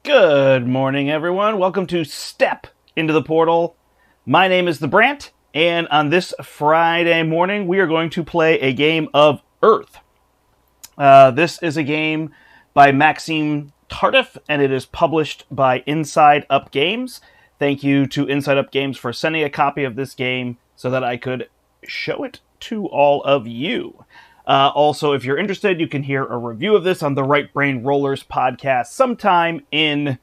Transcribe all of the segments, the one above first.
Good morning, everyone. Welcome to Step into the Portal. My name is the Brandt, and on this Friday morning, we are going to play a game of Earth. This is a game by Maxime Tardif, and it is published by Inside Up Games. Thank you to Inside Up Games for sending a copy of this game so that I could show it to all of you. Also, if you're interested, you can hear a review of this on the Right Brain Rollers podcast sometime in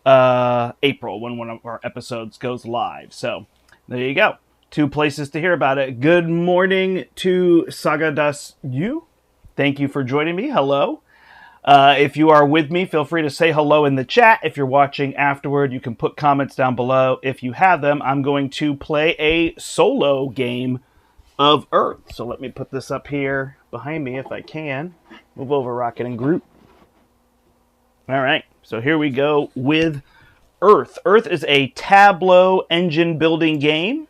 April when one of our episodes goes live. So, there you go. Two places to hear about it. Good morning to Saga Das Yu. Thank you for joining me. Hello. If you are with me, feel free to say hello in the chat. If you're watching afterward, you can put comments down below. If you have them, I'm going to play a solo game of Earth. So let me put this up here behind me if I can. Move over, Rocket and Groot. All right, so here we go with Earth. Earth is a Tableau engine building game.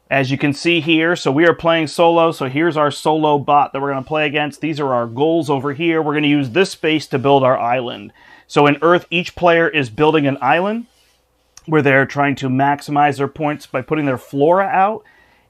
As you can see here, so we are playing solo. So here's our solo bot that we're going to play against. These are our goals over here. We're going to use this space to build our island. So in Earth, each player is building an island where they're trying to maximize their points by putting their flora out,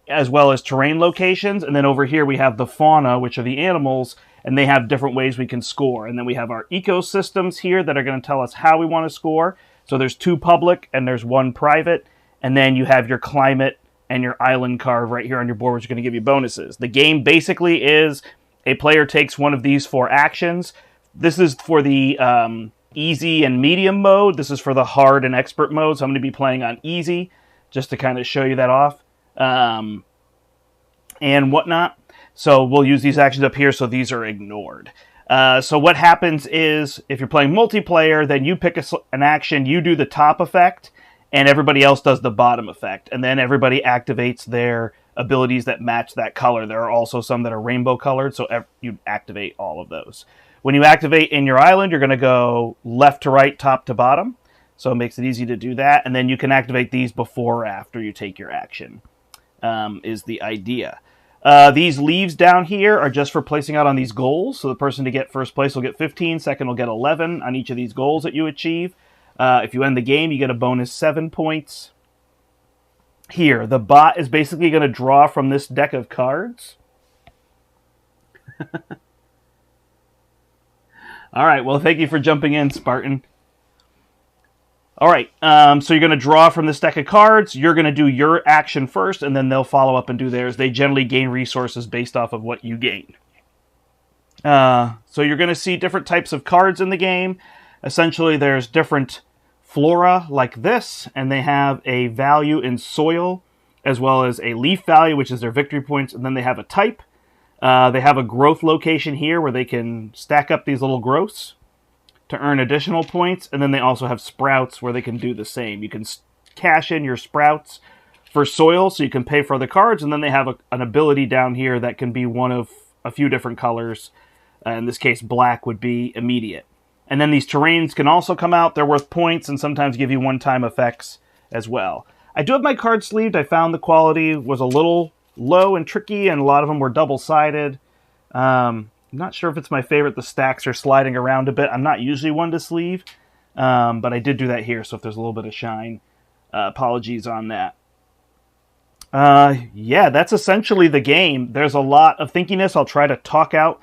as well as terrain locations. And then over here we have the fauna, which are the animals, and they have different ways we can score. And then we have our ecosystems here that are going to tell us how we want to score. So there's two public and there's one private. And then you have your climate and your island card right here on your board, which is going to give you bonuses. The game basically is a player takes one of these four actions. This is for the easy and medium mode. This is for the hard and expert mode. So I'm going to be playing on easy just to kind of show you that off and whatnot. So we'll use these actions up here so these are ignored. So what happens is if you're playing multiplayer, then you pick an action, you do the top effect, and everybody else does the bottom effect. And then everybody activates their abilities that match that color. There are also some that are rainbow colored, so you activate all of those. When you activate in your island, you're going to go left to right, top to bottom. So it makes it easy to do that. And then you can activate these before or after you take your action, is the idea. These leaves down here are just for placing out on these goals. So the person to get first place will get 15, second will get 11 on each of these goals that you achieve. If you end the game, you get a bonus 7 points. Here, the bot is basically going to draw from this deck of cards. All right, well, thank you for jumping in, Spartan. All right, so you're going to draw from this deck of cards. You're going to do your action first, and then they'll follow up and do theirs. They generally gain resources based off of what you gain. So you're going to see different types of cards in the game. Essentially, there's different flora like this, and they have a value in soil, as well as a leaf value, which is their victory points, and then they have a type. They have a growth location here where they can stack up these little growths to earn additional points. And then they also have sprouts where they can do the same. You can cash in your sprouts for soil so you can pay for other cards. And then they have an ability down here that can be one of a few different colors. In this case, black would be immediate. And then these terrains can also come out. They're worth points and sometimes give you one-time effects as well. I do have my cards sleeved. I found the quality was a little low and tricky, and a lot of them were double-sided. I'm not sure if it's my favorite. The stacks are sliding around a bit. I'm not usually one to sleeve, but I did do that here, so if there's a little bit of shine, apologies on that. Yeah, that's essentially the game. There's a lot of thinkiness. I'll try to talk out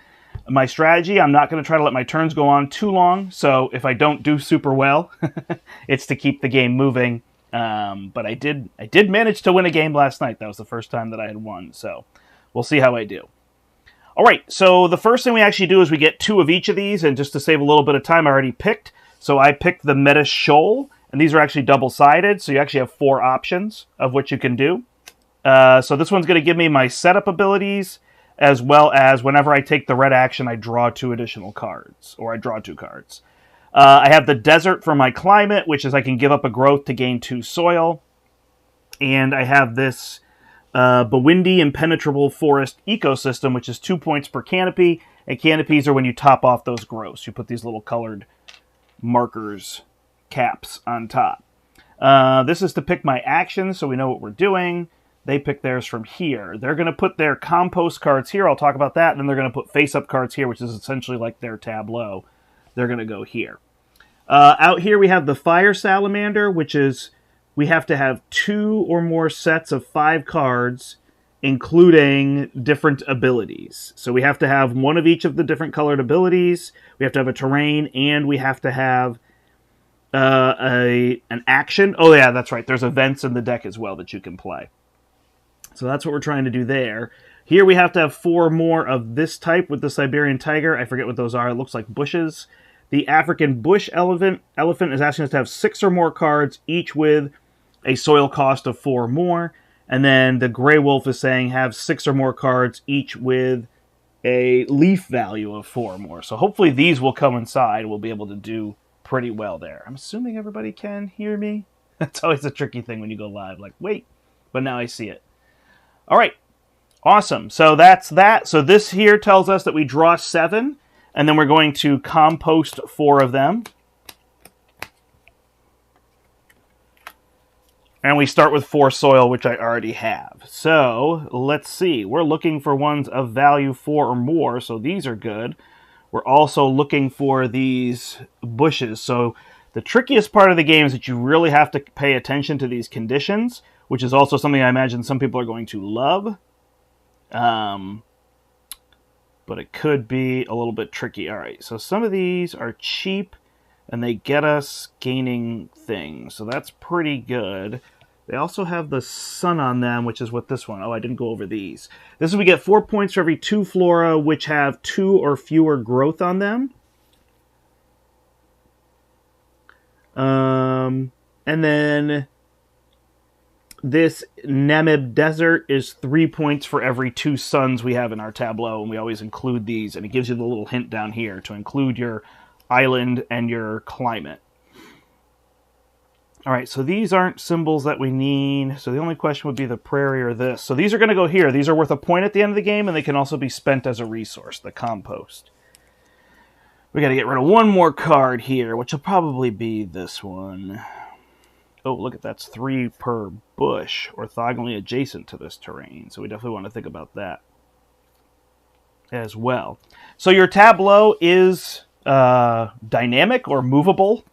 my strategy. I'm not going to try to let my turns go on too long, so if I don't do super well, it's to keep the game moving. But I did manage to win a game last night. That was the first time that I had won, so we'll see how I do. All right, so the first thing we actually do is we get 2 of each of these, and just to save a little bit of time, I already picked. So I picked the Meta Shoal, and these are actually double-sided, so you actually have 4 options of what you can do. So this one's going to give me my setup abilities, as well as whenever I take the red action, I draw 2 additional cards, or I draw 2 cards. I have the desert for my climate, which is I can give up a growth to gain 2 soil. And I have this Bawindi Impenetrable Forest Ecosystem, which is 2 points per canopy. And canopies are when you top off those growths. You put these little colored markers, caps on top. This is to pick my actions, so we know what we're doing. They pick theirs from here. They're going to put their compost cards here. I'll talk about that. And then they're going to put face-up cards here, which is essentially like their tableau. they're going to go here. Out here we have the Fire Salamander, which is we have to have 2 or more sets of 5 cards, including different abilities. So we have to have one of each of the different colored abilities, we have to have a terrain, and we have to have an action. Oh yeah, that's right. There's events in the deck as well that you can play. So that's what we're trying to do there. Here we have to have 4 more of this type with the Siberian Tiger. I forget what those are. It looks like bushes. The African Bush Elephant is asking us to have 6 or more cards, each with a soil cost of 4 or more. And then the Grey Wolf is saying have 6 or more cards, each with a leaf value of 4 or more. So hopefully these will coincide. We'll be able to do pretty well there. I'm assuming everybody can hear me. That's always a tricky thing when you go live. Like, wait, but now I see it. All right, awesome. So that's that. So this here tells us that we draw 7, and then we're going to compost 4 of them. And we start with 4 soil, which I already have. So let's see. We're looking for ones of value 4 or more, so these are good. We're also looking for these bushes. So the trickiest part of the game is that you really have to pay attention to these conditions, which is also something I imagine some people are going to love. But it could be a little bit tricky. All right, so some of these are cheap, and they get us gaining things. So that's pretty good. They also have the sun on them, which is what this one... Oh, I didn't go over these. This is we get 4 points for every 2 flora which have 2 or fewer growth on them. And then this Namib Desert is 3 points for every 2 suns we have in our tableau, and we always include these, and it gives you the little hint down here to include your island and your climate. All right, so these aren't symbols that we need, so the only question would be the prairie or this. So these are going to go here. These are worth a point at the end of the game, and they can also be spent as a resource, the compost. We got to get rid of one more card here, which will probably be this one. Oh, look at that's 3 per bush, orthogonally adjacent to this terrain. So we definitely want to think about that as well. So your tableau is dynamic or movable.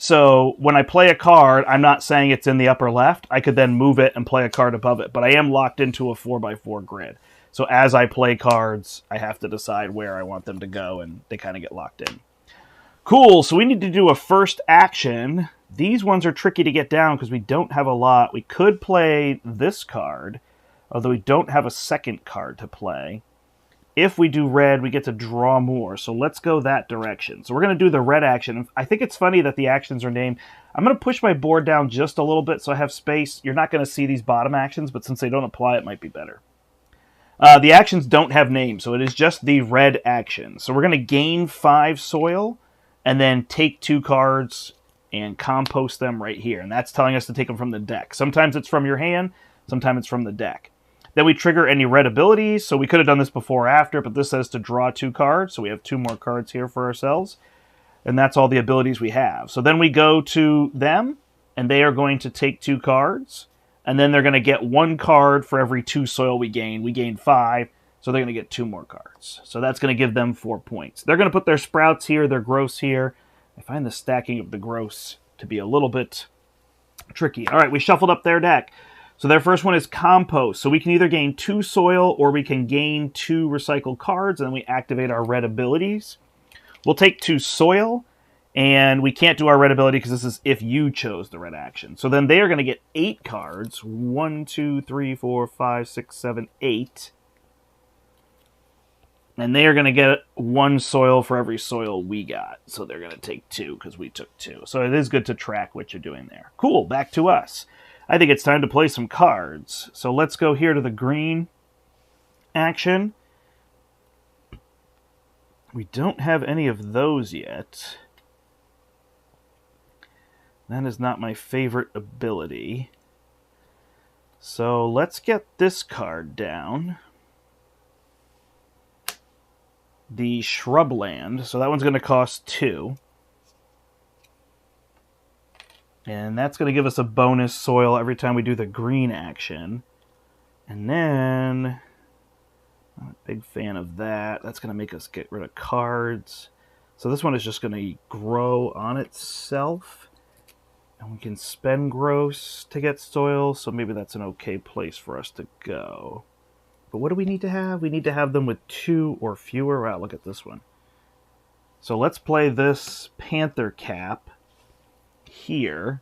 So when I play a card, I'm not saying it's in the upper left. I could then move it and play a card above it, but I am locked into a 4x4 grid. So as I play cards, I have to decide where I want them to go, and they kind of get locked in. Cool, so we need to do a first action. These ones are tricky to get down because we don't have a lot. We could play this card, although we don't have a second card to play. If we do red, we get to draw more, so let's go that direction. So we're going to do the red action. I think it's funny that the actions are named. I'm going to push my board down just a little bit so I have space. You're not going to see these bottom actions, but since they don't apply, it might be better. The actions don't have names, so it is just the red action. So we're going to gain 5 soil, and then take 2 cards and compost them right here. And that's telling us to take them from the deck. Sometimes it's from your hand, sometimes it's from the deck. Then we trigger any red abilities, so we could have done this before or after, but this says to draw 2 cards, so we have 2 more cards here for ourselves. And that's all the abilities we have. So then we go to them, and they are going to take 2 cards, and then they're going to get 1 card for every 2 soil we gain. We gain 5, so they're going to get 2 more cards. So that's going to give them 4 points. They're going to put their sprouts here, their growths here. I find the stacking of the growths to be a little bit tricky. All right, we shuffled up their deck. So their first one is compost. So we can either gain 2 soil or we can gain 2 recycled cards, and then we activate our red abilities. We'll take 2 soil, and we can't do our red ability because this is if you chose the red action. So then they are going to get 8 cards. 1, 2, 3, 4, 5, 6, 7, 8. And they are going to get 1 soil for every soil we got. So they're going to take 2 because we took 2. So it is good to track what you're doing there. Cool, back to us. I think it's time to play some cards. So let's go here to the green action. We don't have any of those yet. That is not my favorite ability. So let's get this card down. The Shrubland. So that one's going to cost 2. And that's going to give us a bonus soil every time we do the green action. And then, I'm a big fan of that. That's going to make us get rid of cards. So this one is just going to grow on itself. And we can spend gross to get soil, so maybe that's an okay place for us to go. But what do we need to have? We need to have them with 2 or fewer. Wow, look at this one. So let's play this Panther Cap here.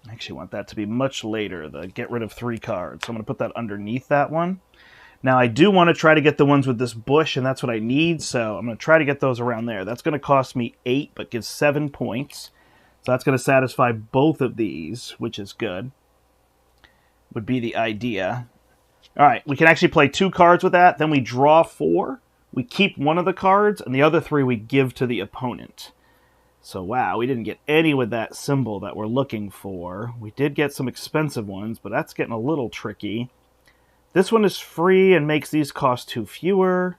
I actually want that to be much later, the get rid of 3 cards. So I'm going to put that underneath that one. Now I do want to try to get the ones with this bush, and that's what I need, so I'm going to try to get those around there. That's going to cost me 8, but gives 7 points. So that's going to satisfy both of these, which is good. Would be the idea. Alright, we can actually play 2 cards with that, then we draw 4. We keep one of the cards, and the other 3 we give to the opponent. So wow, we didn't get any with that symbol that we're looking for. We did get some expensive ones, but that's getting a little tricky. This one is free and makes these cost 2 fewer.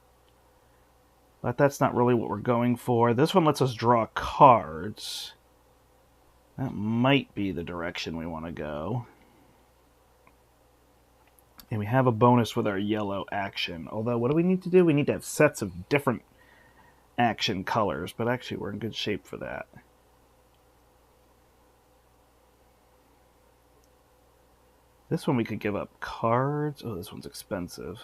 But that's not really what we're going for. This one lets us draw cards. That might be the direction we want to go. And we have a bonus with our yellow action. Although, what do we need to do? We need to have sets of different action colors. But actually, we're in good shape for that. This one we could give up cards. Oh, this one's expensive.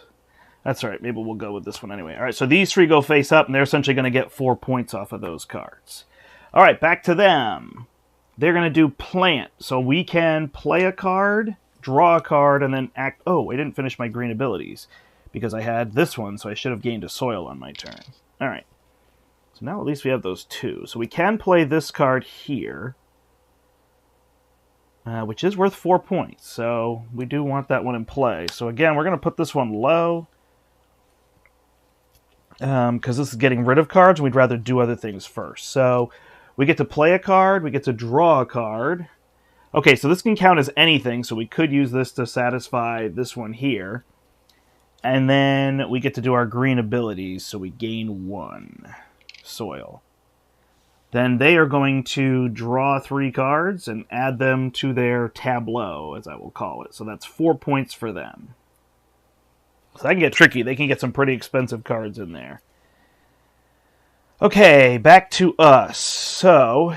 That's all right. Maybe we'll go with this one anyway. All right, so these 3 go face up, and they're essentially going to get 4 points off of those cards. All right, back to them. They're going to do plant. So we can play a card, draw a card, and then act... Oh, I didn't finish my green abilities because I had this one, so I should have gained a soil on my turn. All right. So now at least we have those 2. So we can play this card here, which is worth 4 points. So we do want that one in play. So again, we're going to put this one low because this is getting rid of cards. We'd rather do other things first. So we get to play a card. We get to draw a card. Okay, so this can count as anything, so we could use this to satisfy this one here. And then we get to do our green abilities, so we gain 1 soil. Then they are going to draw 3 cards and add them to their tableau, as I will call it. So that's 4 points for them. So that can get tricky. They can get some pretty expensive cards in there. Okay, back to us. So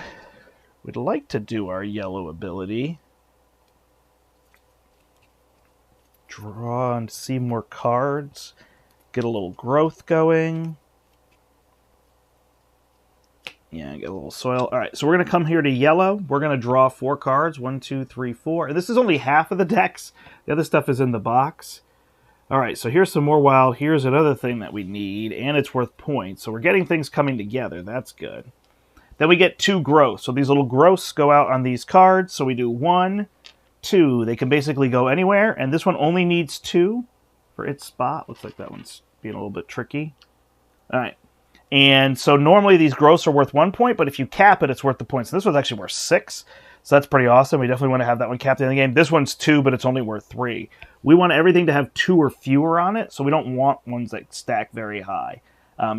we'd like to do our yellow ability. Draw and see more cards. Get a little growth going. Yeah, get a little soil. All right, so we're going to come here to yellow. We're going to draw 4 cards. 1, 2, 3, 4. This is only half of the decks. The other stuff is in the box. All right, so here's some more wild. Here's another thing that we need, and it's worth points. So we're getting things coming together. That's good. Then we get 2 growths. So these little growths go out on these cards. So we do 1, 2. They can basically go anywhere, and this one only needs 2 for its spot. Looks like that one's being a little bit tricky. All right. And so normally these growths are worth 1 point, but if you cap it, it's worth the points. So this one's actually worth 6. So that's pretty awesome. We definitely want to have that one capped in the game. This one's 2, but it's only worth 3. We want everything to have 2 or fewer on it, so we don't want ones that stack very high.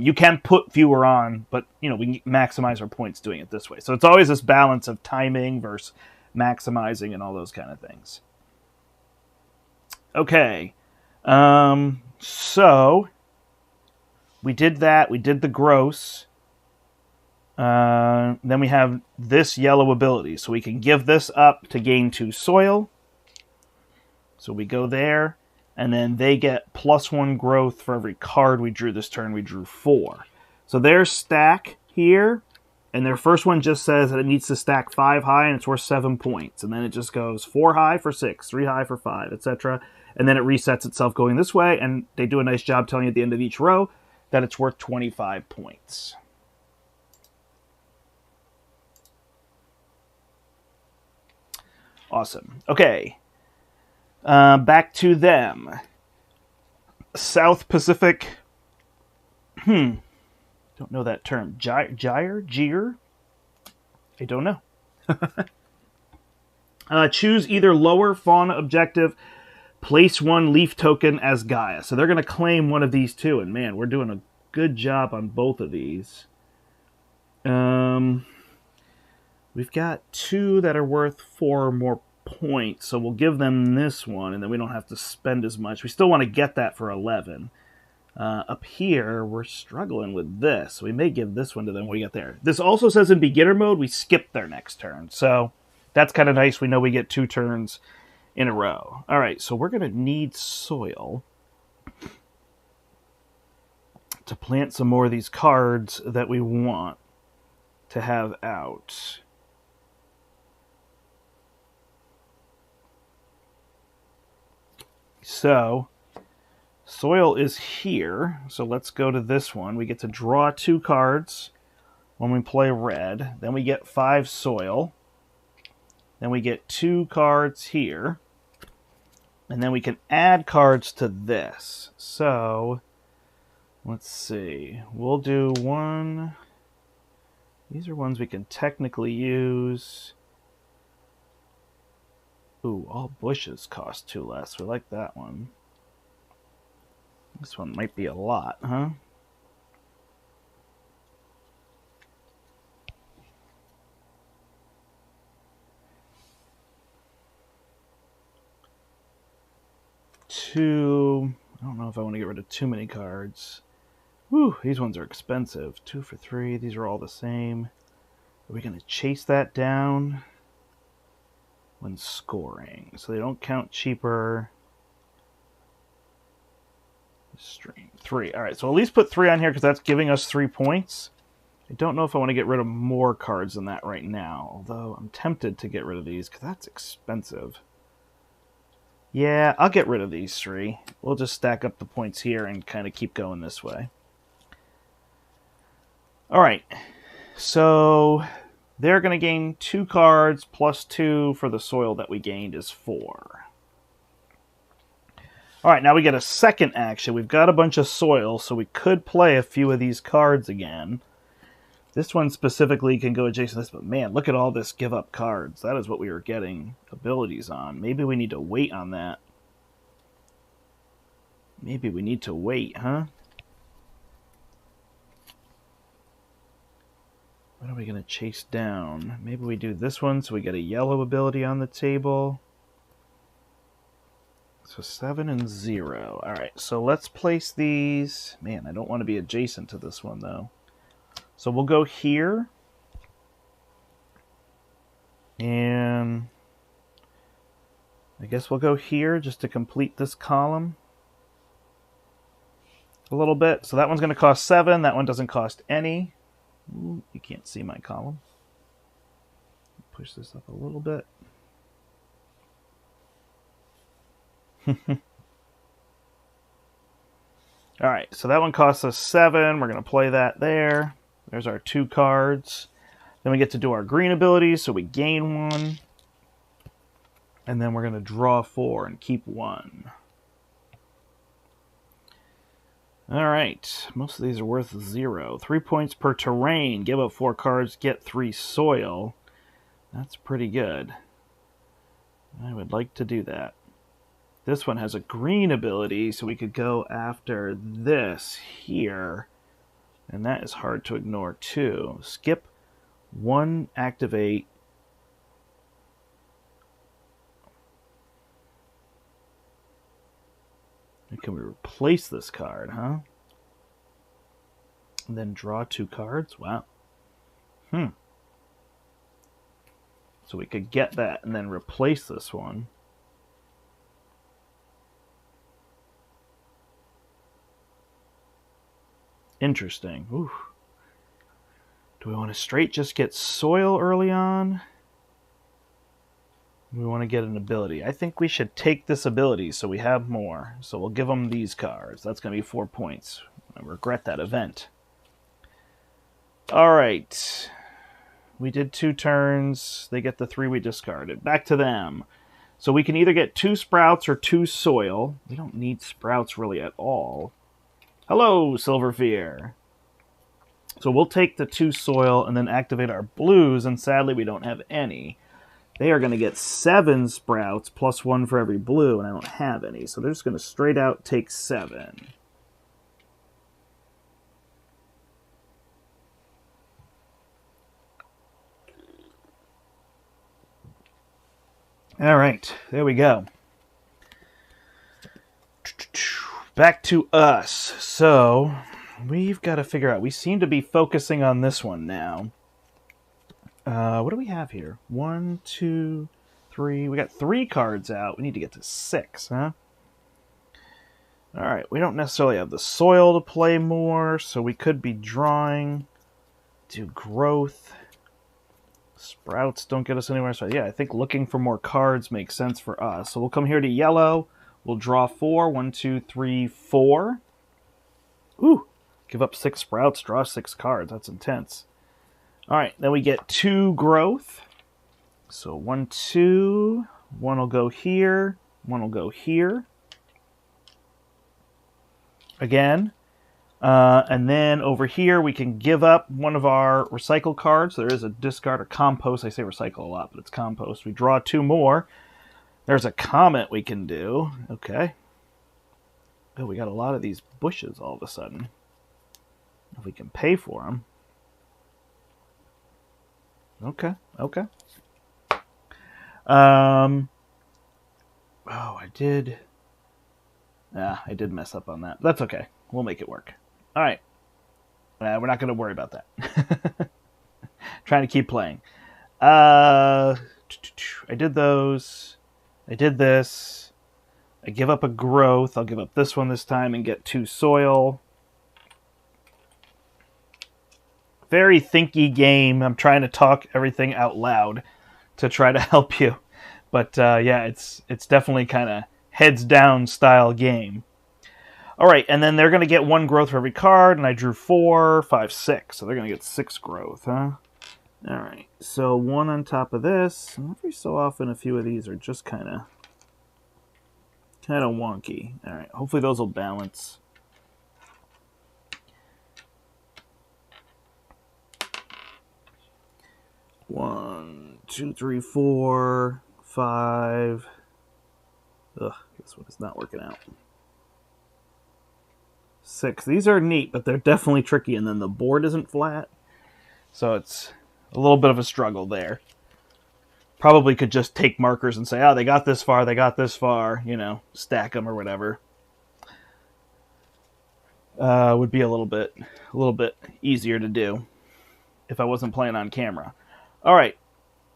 You can put fewer on, but we can maximize our points doing it this way. So it's always this balance of timing versus maximizing and all those kind of things. Okay. So we did that. We did the gross. Then we have this yellow ability. So we can give this up to gain 2 soil. So we go there. And then they get +1 growth for every card we drew this turn. We drew 4. So their stack here. And their first one just says that it needs to stack 5 high and it's worth 7 points. And then it just goes 4 high for 6, 3 high for 5, etc. And then it resets itself going this way. And they do a nice job telling you at the end of each row that it's worth 25 points. Awesome. Okay. Back to them. South Pacific. Don't know that term. Gyre? I don't know. Choose either lower fauna objective. Place 1 leaf token as Gaia. So they're going to claim one of these 2. And man, we're doing a good job on both of these. We've got 2 that are worth 4 or more points. So we'll give them this one. And then we don't have to spend as much. We still want to get that for 11. Up here, we're struggling with this. We may give this one to them when we get there. This also says in beginner mode, we skip their next turn. So that's kind of nice. We know we get 2 turns in a row. All right, so we're going to need soil to plant some more of these cards that we want to have out. So soil is here, so let's go to this one. We get to draw 2 cards when we play red. Then we get 5 soil. Then we get 2 cards here. And then we can add cards to this. So, let's see. We'll do 1. These are ones we can technically use. Ooh, all bushes cost 2 less. We like that one. This one might be a lot, huh? Two. I don't know if I want to get rid of too many cards. Whew, these ones are expensive. 2 for 3. These are all the same. Are we going to chase that down when scoring? So they don't count cheaper. Stream 3. All right, so at least put 3 on here because that's giving us 3 points. I don't know if I want to get rid of more cards than that right now, although I'm tempted to get rid of these because that's expensive. Yeah, I'll get rid of these 3. We'll just stack up the points here and kind of keep going this way. All right, so they're going to gain 2 cards plus 2 for the soil that we gained is 4. All right, now we get a second action. We've got a bunch of soil, so we could play a few of these cards again. This one specifically can go adjacent to this, but man, look at all this give up cards. That is what we were getting abilities on. Maybe we need to wait on that. Maybe we need to wait, huh? What are we going to chase down? Maybe we do this one so we get a yellow ability on the table. So 7 and 0. All right, so let's place these. Man, I don't want to be adjacent to this one, though. So we'll go here. And I guess we'll go here just to complete this column a little bit. So that one's going to cost 7. That one doesn't cost any. Ooh, you can't see my column. Push this up a little bit. All right, so that one costs us 7. We're going to play that there. There's our 2 cards. Then we get to do our green abilities, so we gain 1. And then we're going to draw 4 and keep 1. All right, most of these are worth 0. 3 points per terrain. Give up 4 cards, get 3 soil. That's pretty good. I would like to do that. This one has a green ability, so we could go after this here. And that is hard to ignore, too. Skip 1, activate. Can we replace this card, huh? And then draw 2 cards? Wow. So we could get that and then replace this one. Interesting. Ooh. Do we want to straight just get soil early on? We want to get an ability. I think we should take this ability so we have more. So we'll give them these cards. That's going to be 4 points. I regret that event. All right. We did 2 turns. They get the 3 we discarded. Back to them. So we can either get 2 sprouts or 2 soil. We don't need sprouts really at all. Hello, Silverfear. So we'll take the 2 soil and then activate our blues, and sadly we don't have any. They are going to get 7 sprouts plus 1 for every blue, and I don't have any. So they're just going to straight out take 7. All right, there we go. back to us. So we've got to figure out. We seem to be focusing on this one now. What do we have here? 1, 2, 3. We got 3 cards out. We need to get to 6, huh? All right. We don't necessarily have the soil to play more, so we could be drawing. Do growth. Sprouts don't get us anywhere. So yeah, I think looking for more cards makes sense for us. So we'll come here to yellow. We'll draw 4. 1, 2, 3, 4. Ooh. Give up 6 sprouts, draw 6 cards. That's intense. All right, then we get 2 growth. So 1, 2. 1 will go here. 1 will go here. Again. And then over here, we can give up one of our recycle cards. There is a discard or compost. I say recycle a lot, but it's compost. We draw 2 more. There's a comet we can do. Okay. Oh, we got a lot of these bushes all of a sudden. If we can pay for them. Okay. Okay. Oh, I did mess up on that. That's okay. We'll make it work. All right. We're not going to worry about that. Trying to keep playing. I did those. I did this. I give up a growth. I'll give up this one this time and get 2 soil. Very thinky game. I'm trying to talk everything out loud to try to help you. But yeah, it's definitely kind of heads down style game. All right, and then they're going to get 1 growth for every card, and I drew 4, 5, 6. So they're going to get 6 growth, huh? All right, so 1 on top of this. And every so often, a few of these are just kind of wonky. All right, hopefully those will balance. One, 2, 3, 4, 5. Ugh, this one is not working out. 6. These are neat, but they're definitely tricky, and then the board isn't flat. So it's a little bit of a struggle there. Probably could just take markers and say, oh, they got this far, you know, stack them or whatever. Would be a little bit easier to do if I wasn't playing on camera. All right,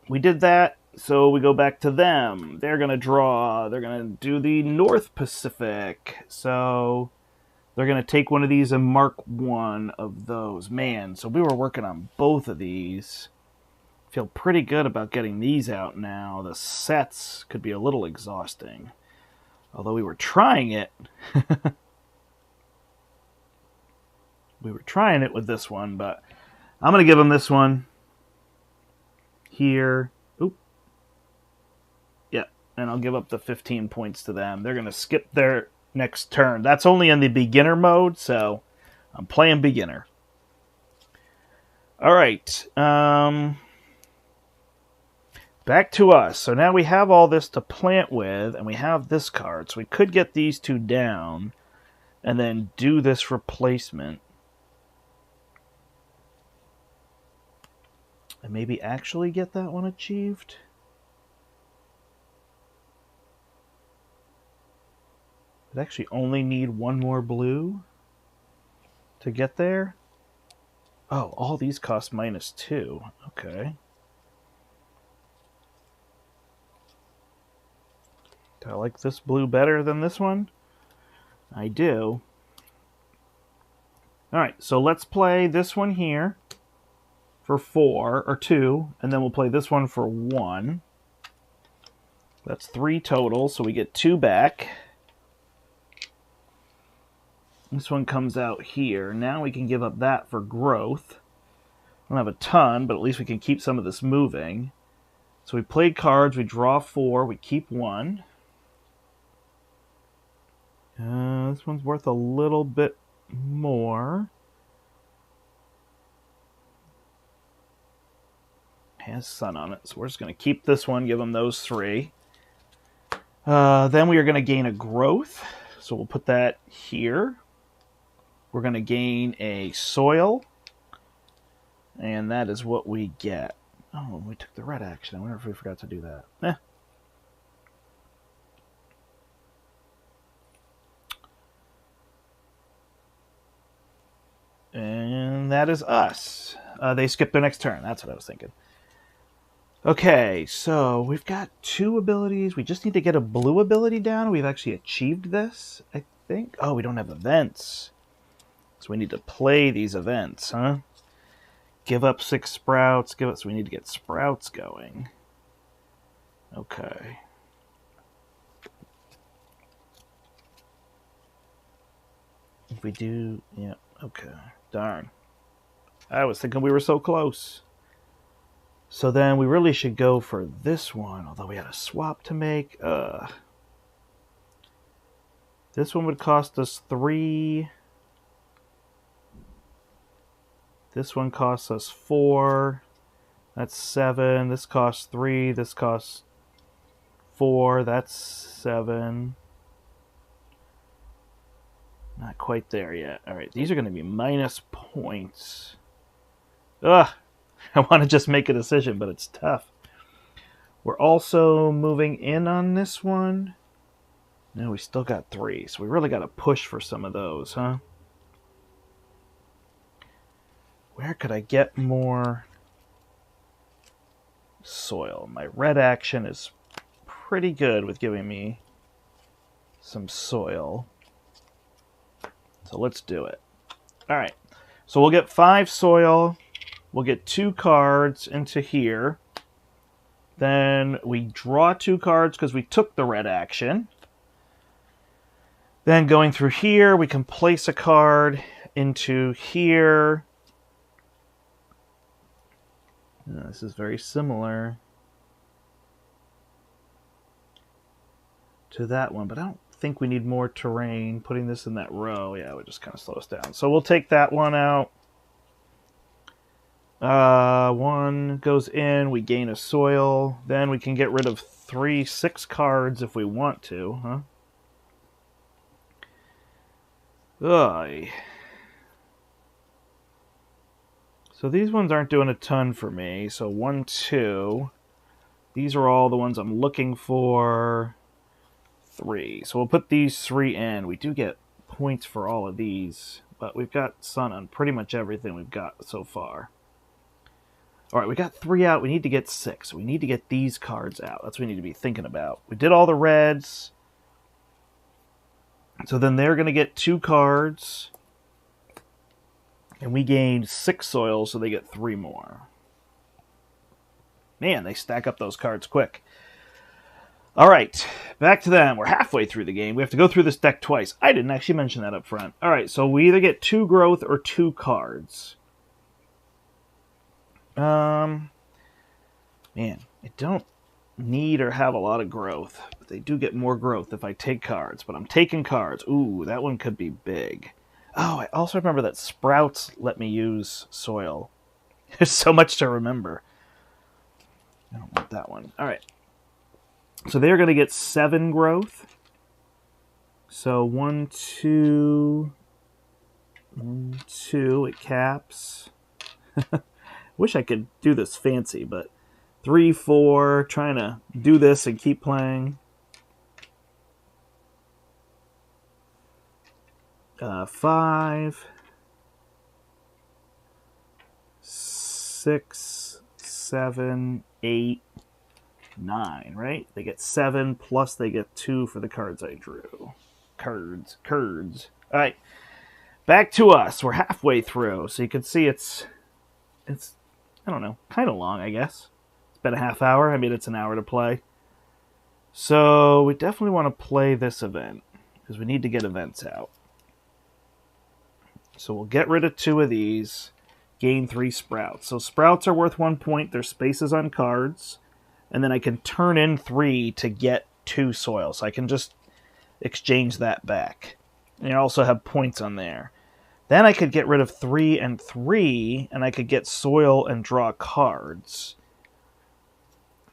we did that, so we go back to them. They're going to draw. They're going to do the North Pacific. So they're going to take one of these and mark one of those. Man, so we were working on both of these. Feel pretty good about getting these out now. The sets could be a little exhausting. Although we were trying it. We were trying it with this one, but I'm going to give them this one. Here. Oop. Yeah, and I'll give up the 15 points to them. They're going to skip their next turn. That's only in the beginner mode, so I'm playing beginner. All right. Back to us. So now we have all this to plant with, and we have this card. So we could get these 2 down and then do this replacement. And maybe actually get that one achieved. I'd actually only need 1 more blue to get there. Oh, all these cost -2. Okay. Do I like this blue better than this one? I do. All right, so let's play this one here for 4 or 2, and then we'll play this one for 1. That's 3 total, so we get 2 back. This one comes out here. Now we can give up that for growth. I don't have a ton, but at least we can keep some of this moving. So we play cards, we draw 4, we keep 1. This one's worth a little bit more. Has sun on it, so we're just going to keep this one, give them those 3. Then we are going to gain a growth, so we'll put that here. We're going to gain a soil, and that is what we get. Oh, we took the red action. I wonder if we forgot to do that. That is us. They skip their next turn. That's what I was thinking. Okay, so we've got 2 abilities. We just need to get a blue ability down. We've actually achieved this, I think. Oh, we don't have events. So we need to play these events, huh? Give up 6 sprouts. So we need to get sprouts going. Okay. If we do... Yeah, okay. Darn. I was thinking we were so close. So then we really should go for this one, although we had a swap to make. This one would cost us 3. This one costs us 4. That's 7. This costs 3. This costs 4. That's 7. Not quite there yet. All right, these are going to be minus points. Ugh. I want to just make a decision, but it's tough. We're also moving in on this one. No, we still got 3, so we really got to push for some of those, huh? Where could I get more soil? My red action is pretty good with giving me some soil. So let's do it. All right, so we'll get 5 soil. We'll get 2 cards into here. Then we draw 2 cards because we took the red action. Then going through here, we can place a card into here. This is very similar to that one, but I don't think we need more terrain. Putting this in that row, yeah, it would just kind of slow us down. So we'll take that one out. 1 goes in, we gain a soil. Then we can get rid of 3 6 cards if we want to, huh? Ugh. So these ones aren't doing a ton for me. So 1, 2. These are all the ones I'm looking for. 3. So we'll put these 3 in. We do get points for all of these, but we've got sun on pretty much everything we've got so far. All right, we got 3 out. We need to get 6. We need to get these cards out. That's what we need to be thinking about. We did all the reds. So then they're going to get 2 cards. And we gained 6 soil, so they get 3 more. Man, they stack up those cards quick. All right, back to them. We're halfway through the game. We have to go through this deck twice. I didn't actually mention that up front. All right, so we either get 2 growth or 2 cards. Man, I don't need or have a lot of growth, but they do get more growth if I take cards. But I'm taking cards. Ooh, that one could be big. Oh, I also remember that sprouts let me use soil. There's so much to remember. I don't want that one. All right. So they're going to get 7 growth. So 1, 2, 1, 2. It caps. Wish I could do this fancy, but 3, 4. Trying to do this and keep playing. 5, 6, 7, 8, 9, right? They get 7, plus they get 2 for the cards I drew. Cards. All right, back to us. We're halfway through, so you can see it's I don't know, kind of long, I guess. It's been a half hour. I mean, it's an hour to play. So we definitely want to play this event because we need to get events out. So we'll get rid of 2 of these, gain 3 sprouts. So sprouts are worth 1 point. There's spaces on cards. And then I can turn in 3 to get 2 soil. So I can just exchange that back. And you also have points on there. Then I could get rid of 3 and 3, and I could get soil and draw cards.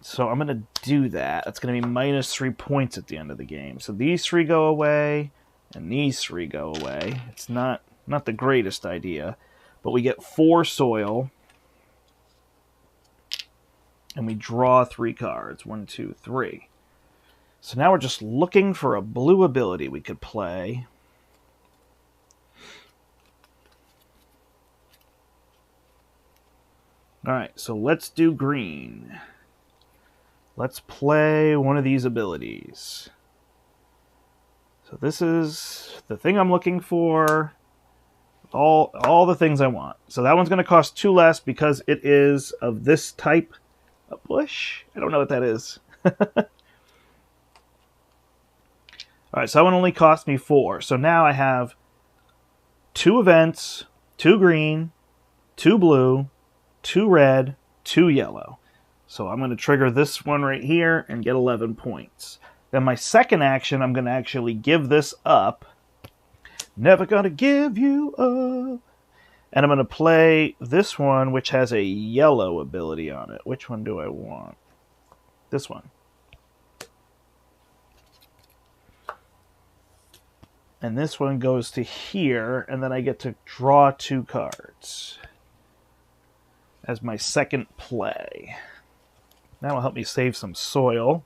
So I'm going to do that. That's going to be minus 3 points at the end of the game. So these 3 go away, and these 3 go away. It's not the greatest idea, but we get 4 soil, and we draw 3 cards. 1, 2, 3. So now we're just looking for a blue ability we could play. All right, so let's do green. Let's play one of these abilities. So this is the thing I'm looking for. All the things I want. So that one's going to cost 2 less because it is of this type. A bush? I don't know what that is. Alright, so that one only cost me 4. So now I have 2 events, 2 green, 2 blue, 2 red, 2 yellow. So I'm going to trigger this one right here and get 11 points. Then my second action, I'm going to actually give this up. Never gonna give you up. And I'm going to play this one, which has a yellow ability on it. Which one do I want? This one. And this one goes to here, and then I get to draw 2 cards as my second play. That will help me save some soil.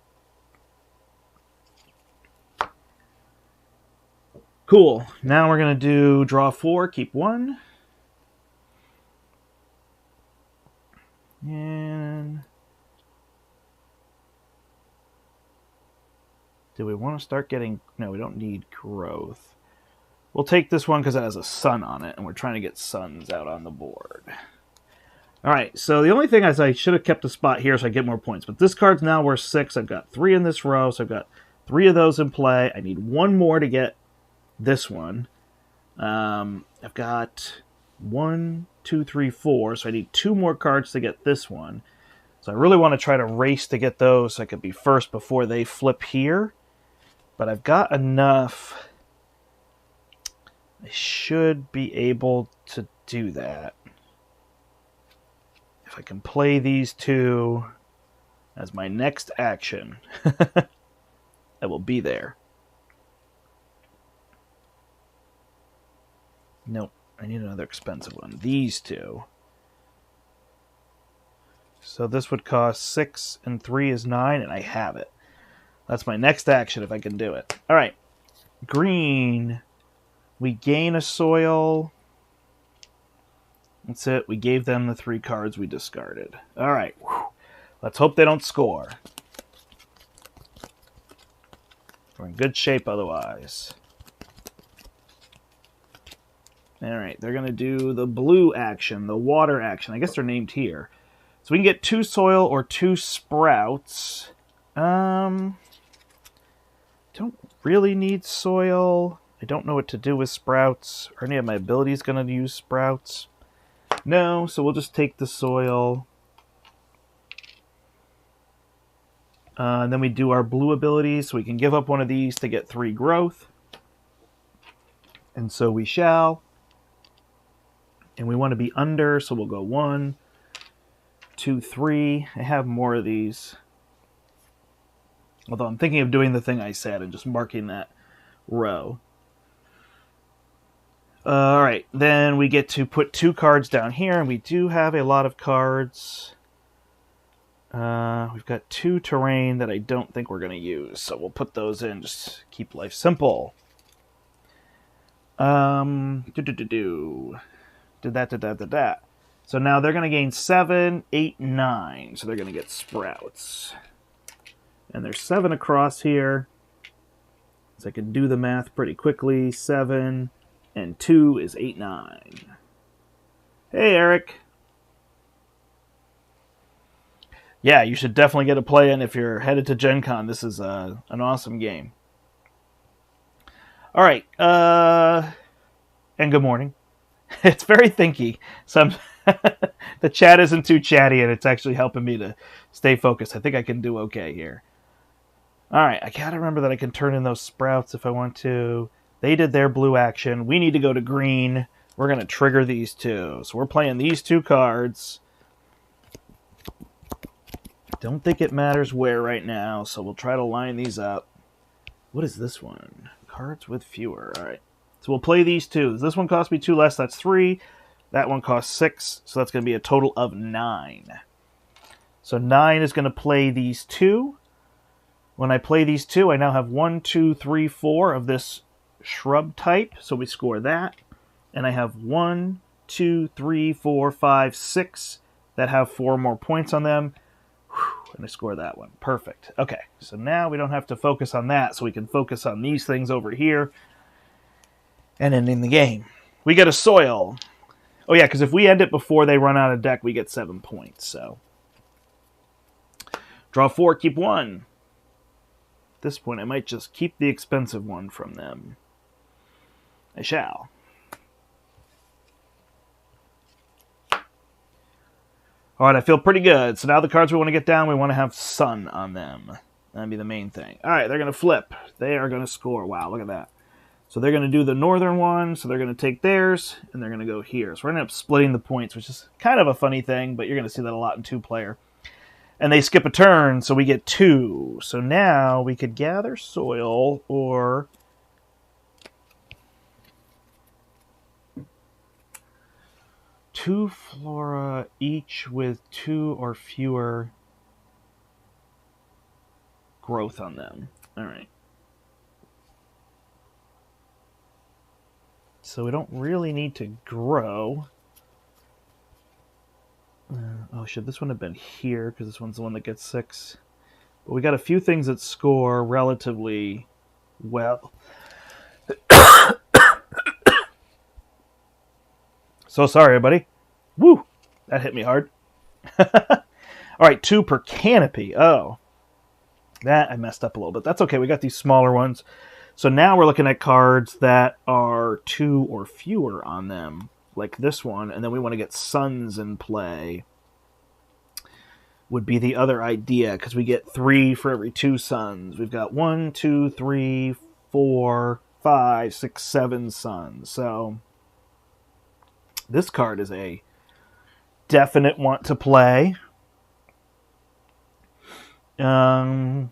Cool. Now we're going to do draw 4, keep 1. And do we want to start getting... No, we don't need growth. We'll take this one because it has a sun on it, and we're trying to get suns out on the board. Alright, so the only thing is I should have kept a spot here so I get more points. But this card's now worth 6. I've got 3 in this row, so I've got 3 of those in play. I need 1 more to get this one. I've got 1, 2, 3, 4, so I need 2 more cards to get this one. So I really want to try to race to get those so I could be first before they flip here. But I've got enough. I should be able to do that. If I can play these 2 as my next action, I will be there. Nope, I need another expensive one. These 2. So this would cost 6 and 3 is 9, and I have it. That's my next action if I can do it. All right, green. We gain a soil. That's it. We gave them the 3 cards we discarded. All right, whew. Let's hope they don't score. We're in good shape otherwise. All right, they're going to do the blue action, the water action. I guess they're named here. So we can get 2 soil or 2 sprouts. Don't really need soil. I don't know what to do with sprouts. Are any of my abilities going to use sprouts? No, so we'll just take the soil. And then we do our blue abilities, so we can give up one of these to get 3 growth. And so we shall. And we want to be under, so we'll go 1, 2, 3. I have more of these. Although I'm thinking of doing the thing I said and just marking that row. Alright, then we get to put 2 cards down here, and we do have a lot of cards. We've got 2 terrain that I don't think we're going to use, so we'll put those in, just keep life simple. Did that. So now they're going to gain 7, 8, 9. So they're going to get sprouts. And there's 7 across here. So I can do the math pretty quickly. 7 and 2 is 8, 9. Hey, Eric. Yeah, you should definitely get a play in if you're headed to Gen Con. This is an awesome game. All right. And good morning. It's very thinky. So the chat isn't too chatty, and it's actually helping me to stay focused. I think I can do okay here. All right, I gotta remember that I can turn in those sprouts if I want to. They did their blue action. We need to go to green. We're going to trigger these 2. So we're playing these 2 cards. Don't think it matters where right now, so we'll try to line these up. What is this one? Cards with fewer. All right. So we'll play these 2. This one cost me 2 less. That's 3. That one costs 6. So that's going to be a total of 9. So 9 is going to play these 2. When I play these 2, I now have 1, 2, 3, 4 of this shrub type. So we score that. And I have 1, 2, 3, 4, 5, 6 that have 4 more points on them. Whew, and I score that one. Perfect. Okay, so now we don't have to focus on that, so we can focus on these things over here and ending the game. We get a soil. Oh yeah, because if we end it before they run out of deck, we get 7 points. So draw 4, keep 1. At this point, I might just keep the expensive one from them. I shall. All right, I feel pretty good. So now the cards we want to get down, we want to have sun on them. That'd be the main thing. All right, they're going to flip. They are going to score. Wow, look at that. So they're going to do the northern one, so they're going to take theirs, and they're going to go here. So we're going to end up splitting the points, which is kind of a funny thing, but you're going to see that a lot in 2-player. And they skip a turn, so we get 2. So now we could gather soil or... two flora each with 2 or fewer growth on them. All right. So we don't really need to grow. Oh, should this one have been here? Because this one's the one that gets 6. But we got a few things that score relatively well. So sorry, buddy. Woo! That hit me hard. All right, 2 per canopy. Oh. That I messed up a little bit. That's okay. We got these smaller ones. So now we're looking at cards that are 2 or fewer on them, like this one. And then we want to get suns in play. Would be the other idea, because we get 3 for every 2 suns. We've got 1, 2, 3, 4, 5, 6, 7 suns. So... this card is a definite want to play. But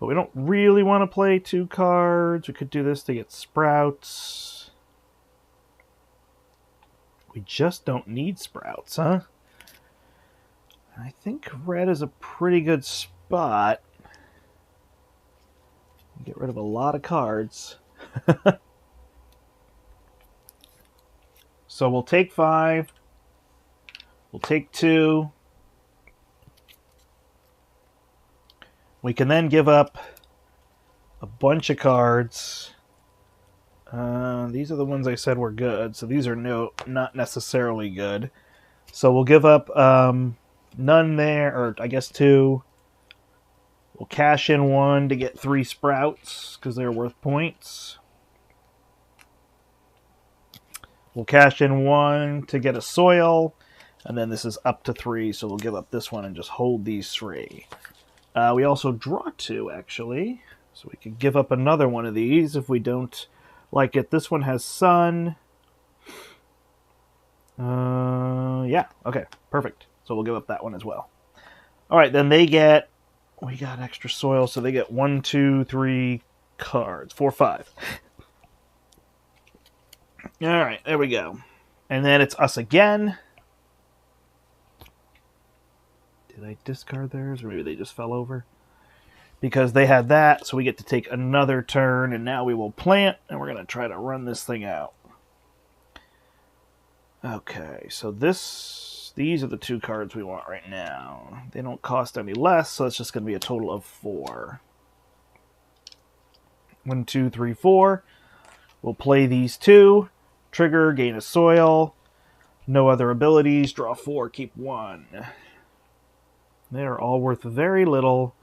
we don't really want to play 2 cards. We could do this to get sprouts. We just don't need sprouts, huh? I think red is a pretty good spot. Get rid of a lot of cards. So we'll take 5. We'll take 2. We can then give up a bunch of cards. These are the ones I said were good, so these are not necessarily good. So we'll give up none there, or I guess 2. We'll cash in 1 to get 3 sprouts, because they're worth points. We'll cash in 1 to get a soil, and then this is up to 3, so we'll give up this one and just hold these 3. We also draw 2, actually, so we could give up another one of these if we don't like it. This one has sun. Yeah, okay, perfect. So we'll give up that one as well. All right, then they get... we got extra soil, so they get 1, 2, 3 cards. 4, 5. All right, there we go. And then it's us again. Did I discard theirs? Or maybe they just fell over? Because they had that, so we get to take another turn, and now we will plant, and we're going to try to run this thing out. Okay, so these are the 2 cards we want right now. They don't cost any less, so it's just going to be a total of 4. 1, 2, 3, 4. We'll play these 2. Trigger, gain a soil. No other abilities. Draw 4, keep 1. They are all worth very little.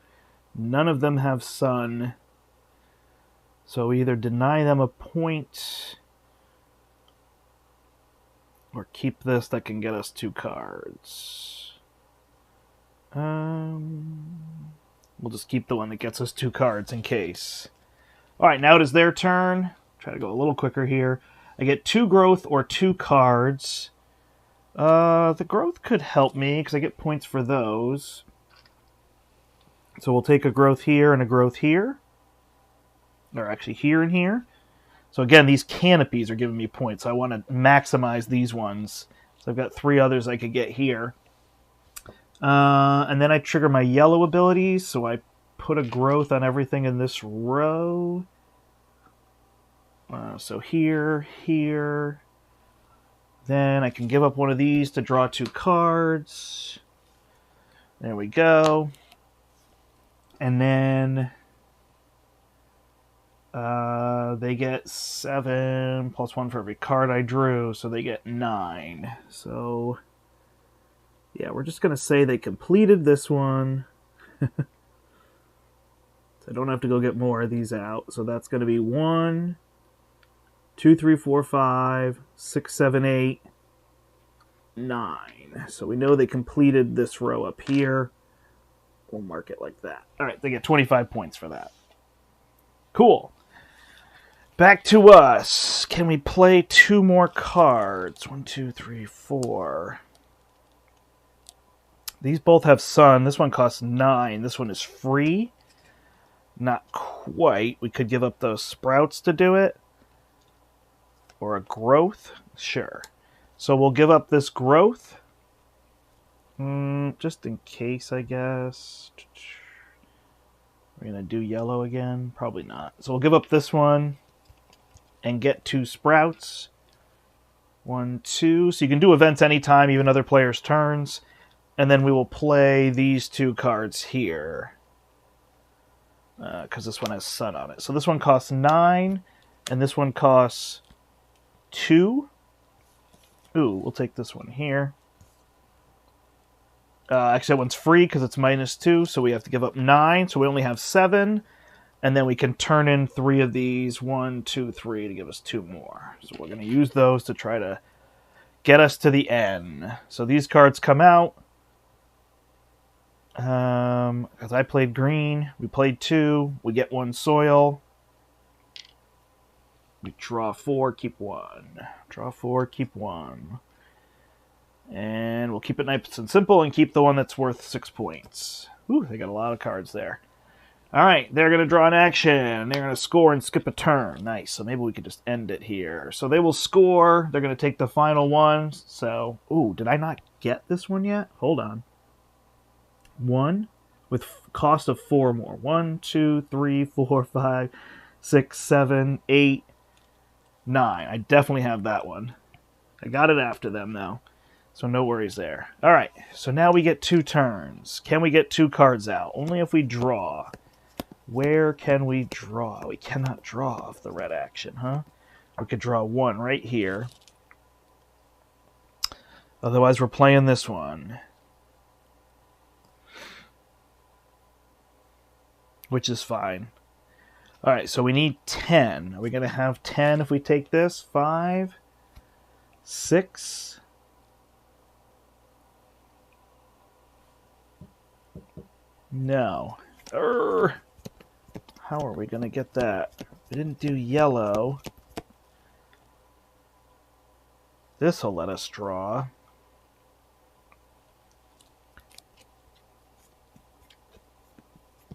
None of them have sun. So we either deny them a point or keep this that can get us 2 cards. We'll just keep the one that gets us 2 cards in case. Alright, now it is their turn. Try to go a little quicker here. I get 2 growth or 2 cards. The growth could help me because I get points for those. So we'll take a growth here and a growth here. Or actually here and here. So again, these canopies are giving me points. So I want to maximize these ones. So I've got 3 others I could get here. And then I trigger my yellow abilities. So I put a growth on everything in this row. So here, here, Then I can give up one of these to draw 2 cards. There we go. And then they get 7 plus 1 for every card I drew, so they get 9. So, yeah, we're just going to say they completed this one. So I don't have to go get more of these out. So that's going to be 1, 2, 3, 4, 5, 6, 7, 8, 9. So we know they completed this row up here. We'll mark it like that. All right, they get 25 points for that. Cool. Back to us. Can we play 2 more cards? 1, 2, 3, 4. These both have sun. This one costs 9. This one is free. Not quite. We could give up those sprouts to do it. Or a growth. Sure. So we'll give up this growth. Just in case, I guess. We're going to do yellow again? Probably not. So we'll give up this one and get 2 sprouts. 1, 2. So you can do events anytime, even other players' turns. And then we will play these 2 cards here. Because this one has sun on it. So this one costs 9, and this one costs 2. Ooh, we'll take this one here. Actually, that one's free because it's -2, so we have to give up 9. So we only have 7. And then we can turn in 3 of these. 1, 2, 3 to give us 2 more. So we're going to use those to try to get us to the end. So these cards come out. Because I played green. We played 2. We get 1 soil. We draw 4, keep 1. Draw 4, keep 1. And we'll keep it nice and simple and keep the one that's worth 6 points. Ooh, they got a lot of cards there. All right, they're going to draw an action. They're going to score and skip a turn. Nice, so maybe we could just end it here. So they will score. They're going to take the final one. So, ooh, did I not get this one yet? Hold on. 1 with cost of 4 more. 1, 2, 3, 4, 5, 6, 7, 8, 9. I definitely have that one. I got it after them, though. So no worries there. All right, so now we get 2 turns. Can we get 2 cards out? Only if we draw. Where can we draw? We cannot draw off the red action, huh? We could draw 1 right here. Otherwise, we're playing this one. Which is fine. All right, so we need 10. Are we going to have 10 if we take this? 5, 6. No. How are we going to get that? We didn't do yellow. This will let us draw.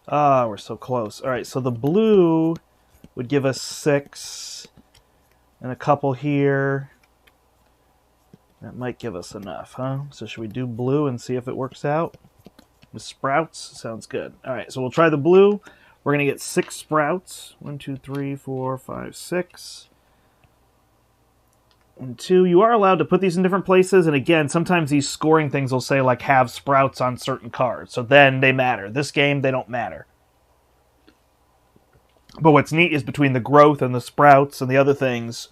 Ah, we're so close. All right, so the blue would give us 6 and a couple here. That might give us enough, huh? So should we do blue and see if it works out? With sprouts? Sounds good. All right, so we'll try the blue. We're going to get 6 sprouts. 1, 2, 3, 4, 5, 6. 1, 2. You are allowed to put these in different places. And again, sometimes these scoring things will say, like, have sprouts on certain cards. So then they matter. This game, they don't matter. But what's neat is between the growth and the sprouts and the other things,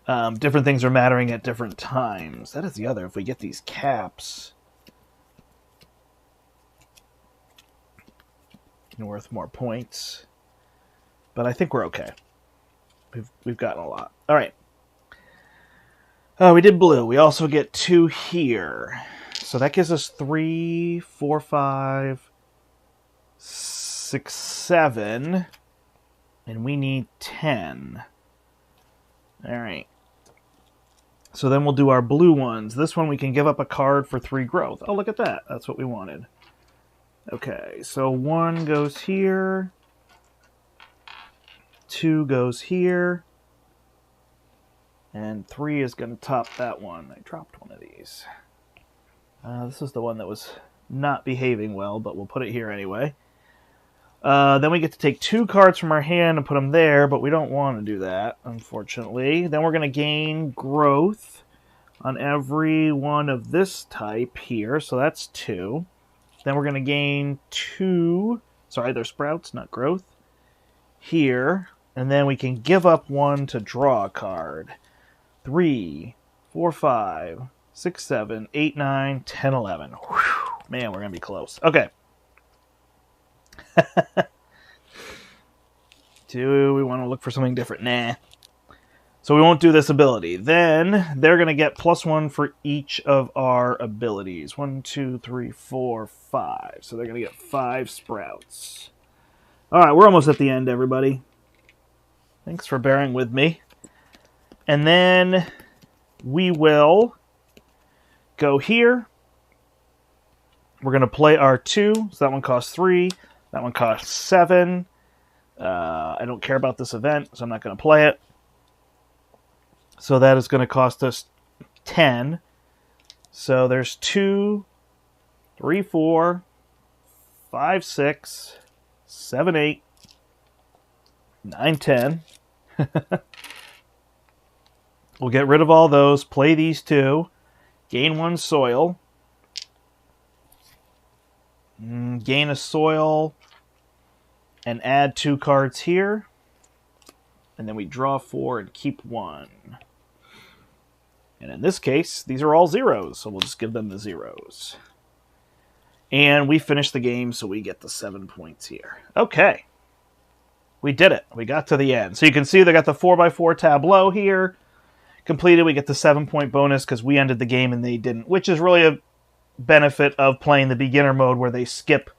different things are mattering at different times. That is the other. If we get these caps, worth more points. But I think we're okay. We've gotten a lot. All right. We did blue. We also get 2 here. So that gives us 3, 4, 5, 6, 7. And we need 10. All right. So then we'll do our blue ones. This one we can give up a card for 3 growth. Oh, look at that. That's what we wanted. Okay, so 1 goes here. 2 goes here. And 3 is going to top that one. I dropped one of these. This is the one that was not behaving well, but we'll put it here anyway. Then we get to take 2 cards from our hand and put them there, but we don't want to do that, unfortunately. Then we're going to gain growth on every one of this type here, so that's 2. Then we're going to gain 2, sorry, they're sprouts, not growth, here. And then we can give up 1 to draw a card. 3, 4, 5, 6, 7, 8, 9, 10, 11. Whew, man, we're going to be close. Okay. Do we want to look for something different? Nah. So we won't do this ability. Then they're going to get +1 for each of our abilities. 1, 2, 3, 4, 5. So they're going to get 5 sprouts. All right, we're almost at the end, everybody. Thanks for bearing with me. And then we will go here. We're going to play our 2. So that one costs 3. That one costs 7. I don't care about this event, so I'm not going to play it. So that is going to cost us 10. So there's 2, 3, 4, 5, 6, 7, 8, 9, 10. We'll get rid of all those, play these 2, gain 1 soil, gain a soil, and add 2 cards here. And then we draw 4 and keep 1. And in this case, these are all zeros, so we'll just give them the zeros. And we finish the game, so we get the 7 points here. Okay. We did it. We got to the end. So you can see they got the 4x4 tableau here. Completed, we get the 7-point bonus because we ended the game and they didn't, which is really a benefit of playing the beginner mode where they skip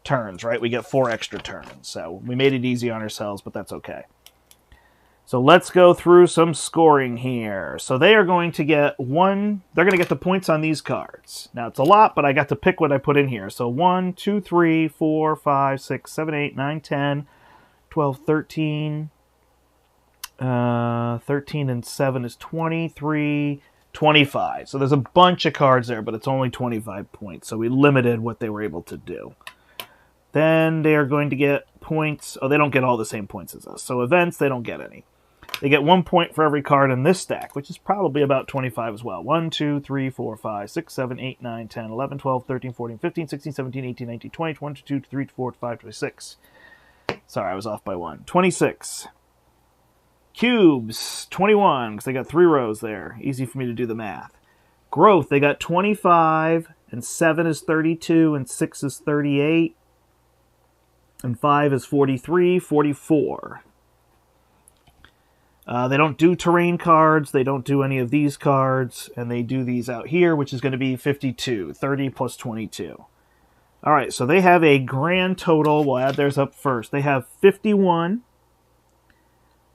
turns, right? We get 4 extra turns. So we made it easy on ourselves, but that's okay. So let's go through some scoring here. So they are going to get 1. They're going to get the points on these cards. Now, it's a lot, but I got to pick what I put in here. So 1, 2, 3, 4, 5, 6, 7, 8, 9, 10, 12, 13. 13 and 7 is 23, 25. So there's a bunch of cards there, but it's only 25 points. So we limited what they were able to do. Then they are going to get points. Oh, they don't get all the same points as us. So events, they don't get any. They get 1 point for every card in this stack, which is probably about 25 as well. 1, 2, 3, 4, 5, 6, 7, 8, 9, 10, 11, 12, 13, 14, 15, 16, 17, 18, 19, 20, 21, 22, 23, 24, 25, 26. Sorry, I was off by 1. 26. Cubes, 21, because they got 3 rows there. Easy for me to do the math. Growth, they got 25, and 7 is 32, and 6 is 38, and 5 is 43, 44. They don't do terrain cards, they don't do any of these cards, and they do these out here, which is going to be 52, 30 plus 22. All right, so they have a grand total. We'll add theirs up first. They have 51,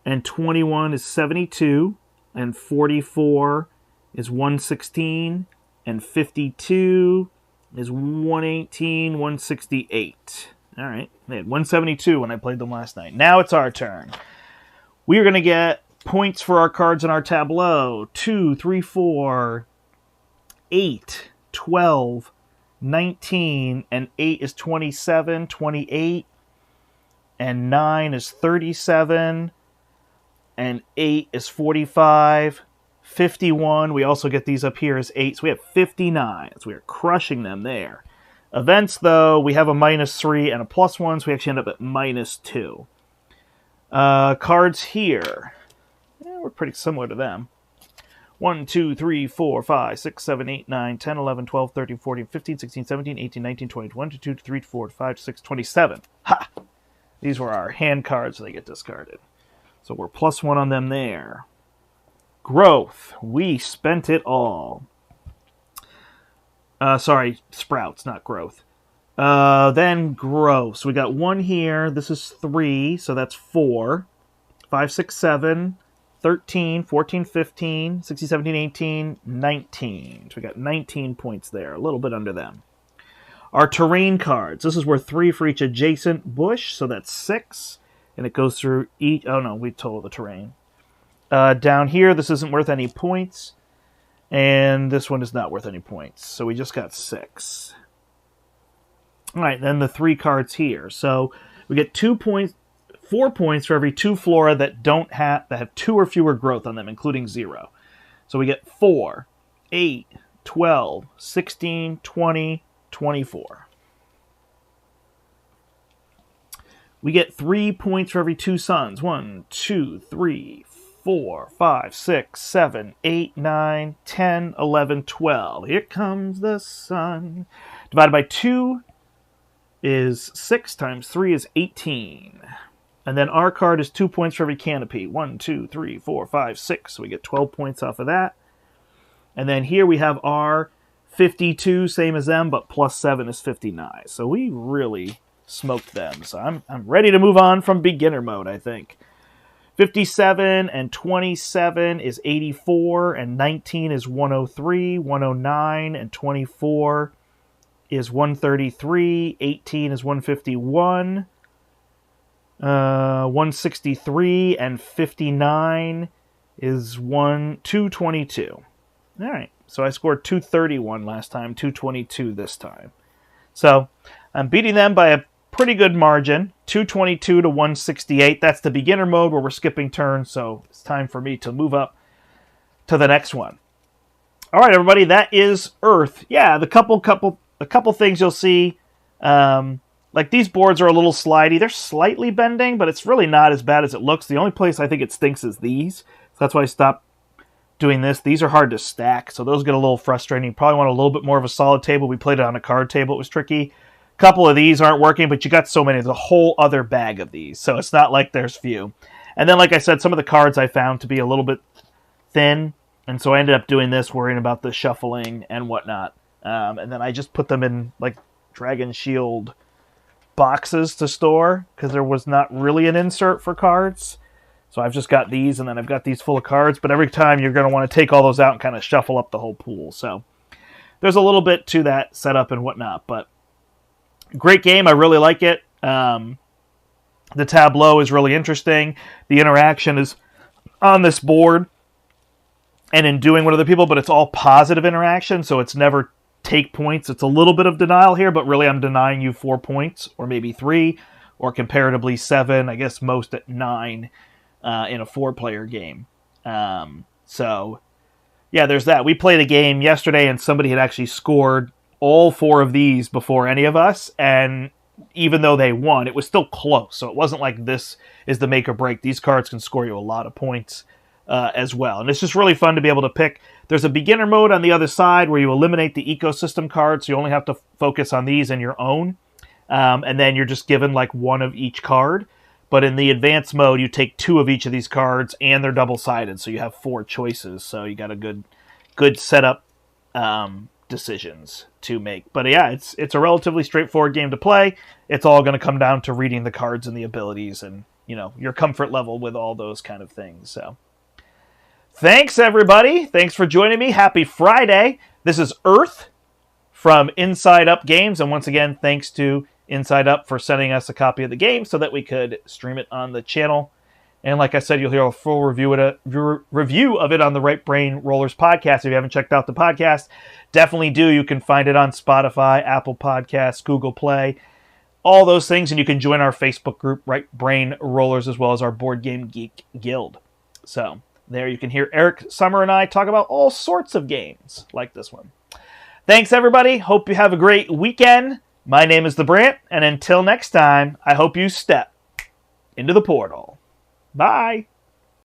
and 21 is 72, and 44 is 116, and 52 is 118, 168. All right, they had 172 when I played them last night. Now it's our turn. We are going to get points for our cards in our tableau. 2, 3, 4, 8, 12, 19, and 8 is 27, 28, and 9 is 37, and 8 is 45, 51. We also get these up here as 8, so we have 59. So we are crushing them there. Events, though, we have a -3 and a +1, so we actually end up at -2. Cards here. Yeah, we're pretty similar to them. 1, 2, 3, 4, 5, 6, 7, 8, 9, 10, 11, 12, 13, 14, 15, 16, 17, 18, 19, 20, 21, 22, 23, 24, 25, 26, 27. Ha! These were our hand cards, so they get discarded. So we're +1 on them there. Growth. We spent it all. Sorry, sprouts, not growth. Then growth. So we got 1 here. This is 3, so that's 4. 5, 6, 7, 13, 14, 15, 16, 17, 18, 19. So we got 19 points there, a little bit under them. Our terrain cards. This is worth 3 for each adjacent bush, so that's 6. And it goes through each... Oh, no, we totaled the terrain. Down here, this isn't worth any points. And this one is not worth any points. So we just got 6. All right, then the 3 cards here. So We get 2 points, 4 points for every 2 flora that have 2 or fewer growth on them, including 0. So we get 4, 8, 12, 16, 20, 24. We get 3 points for every 2 suns. 1, 2, 3, 4, 5, 6, 7, 8, 9, 10, 11, 12. Here comes the sun. Divided by 2 is 6 times 3 is 18. And then our card is 2 points for every canopy. 1, 2, 3, 4, 5, 6. So we get 12 points off of that. And then here we have our 52, same as them, but plus 7 is 59. So we really smoked them. So I'm ready to move on from beginner mode, I think. 57 and 27 is 84, and 19 is 103, 109 and 24 is 133, 18 is 151, 163 and 59 is 222. All right, so I scored 231 last time, 222 this time. So I'm beating them by a pretty good margin, 222 to 168. That's the beginner mode where we're skipping turns, so it's time for me to move up to the next one. All right, everybody, that is Earth. Yeah, a couple things you'll see. Like these boards are a little slidey. They're slightly bending, but it's really not as bad as it looks. The only place I think it stinks is these. So that's why I stopped doing this. These are hard to stack, so those get a little frustrating. You probably want a little bit more of a solid table. We played it on a card table. It was tricky. A couple of these aren't working, but you got so many. There's a whole other bag of these, so it's not like there's few. And then, like I said, some of the cards I found to be a little bit thin, and so I ended up doing this, worrying about the shuffling and whatnot. And then I just put them in, like, Dragon Shield boxes to store, because there was not really an insert for cards. So I've just got these, and then I've got these full of cards, but every time you're going to want to take all those out and kind of shuffle up the whole pool. So there's a little bit to that setup and whatnot, but great game. I really like it. The tableau is really interesting. The interaction is on this board and in doing with other people, but it's all positive interaction, so it's never take points. It's a little bit of denial here, but really I'm denying you 4 points, or maybe 3, or comparatively 7, I guess most at 9 in a 4-player game. So, yeah, there's that. We played a game yesterday, and somebody had actually scored all 4 of these before any of us, and even though they won, it was still close. So it wasn't like this is the make or break. These cards can score you a lot of points as well. And it's just really fun to be able to pick. There's a beginner mode on the other side where you eliminate the ecosystem cards, so you only have to focus on these and your own. And then you're just given like 1 of each card. But in the advanced mode, you take 2 of each of these cards, and they're double-sided, so you have 4 choices. So you got a good setup decisions to make. But yeah, it's a relatively straightforward game to play. It's all going to come down to reading the cards and the abilities, and your comfort level with all those kind of things. So thanks, everybody. Thanks for joining me. Happy Friday. This is Earth from Inside Up Games, and once again, thanks to Inside Up for sending us a copy of the game so that we could stream it on the channel. And like I said, you'll hear a full review of it on the Right Brain Rollers podcast. If you haven't checked out the podcast, definitely do. You can find it on Spotify, Apple Podcasts, Google Play, all those things. And you can join our Facebook group, Right Brain Rollers, as well as our Board Game Geek Guild. So there you can hear Eric, Summer, and I talk about all sorts of games like this one. Thanks, everybody. Hope you have a great weekend. My name is the Brandt, and until next time, I hope you step into the portal. Bye.